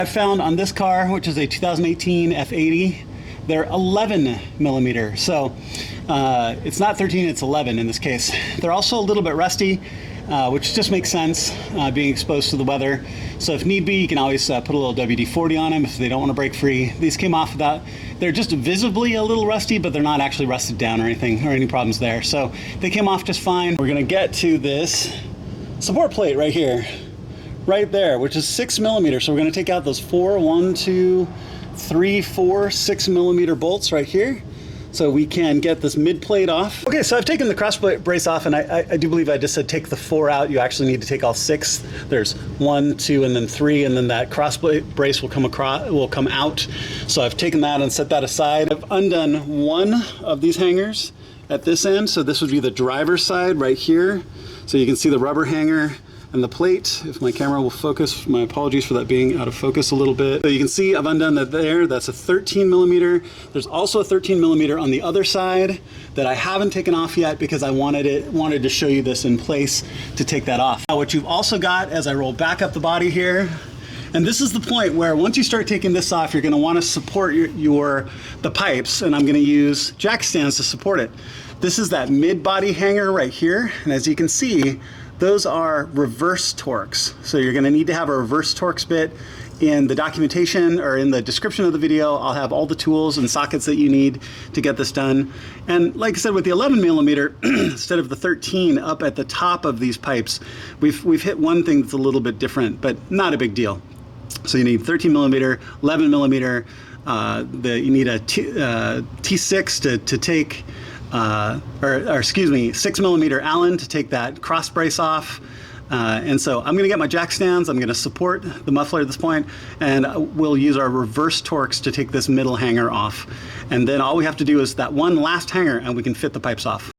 I found on this car, which is a 2018 F80, they're 11 millimeter. So it's not 13, it's 11 in this case. They're also a little bit rusty, which just makes sense being exposed to the weather. So if need be, you can always put a little WD-40 on them if they don't want to break free. These came off without, they're just visibly a little rusty, but they're not actually rusted down or anything, or any problems there. So they came off just fine. We're gonna get to this support plate right here, right there, which is 6 millimeters. So we're gonna take out those 6 millimeter bolts right here, so we can get this mid plate off. Okay, so I've taken the cross brace off, and I do believe I just said take the 4 out. You actually need to take all 6. There's 1, 2, and then 3, and then that cross brace will come out. So I've taken that and set that aside. I've undone one of these hangers at this end, so this would be the driver's side right here. So you can see the rubber hanger and the plate. If my camera will focus, my apologies for that being out of focus a little bit. So you can see I've undone that there. That's a 13 millimeter. There's also a 13 millimeter on the other side that I haven't taken off yet because I wanted to show you this in place to take that off. Now what you've also got, as I roll back up the body here, and this is the point where once you start taking this off, you're gonna wanna support the pipes, and I'm gonna use jack stands to support it. This is that mid-body hanger right here, and as you can see, those are reverse Torx. So you're gonna need to have a reverse Torx bit. In the documentation or in the description of the video, I'll have all the tools and sockets that you need to get this done. And like I said, with the 11 millimeter, instead of the 13 up at the top of these pipes, we've hit one thing that's a little bit different, but not a big deal. So you need 13 millimeter, 11 millimeter, you need a T6 to take, or excuse me, 6 millimeter Allen to take that cross brace off. And so I'm gonna get my jack stands, I'm gonna support the muffler at this point, and we'll use our reverse Torx to take this middle hanger off. And then all we have to do is that one last hanger and we can fit the pipes off.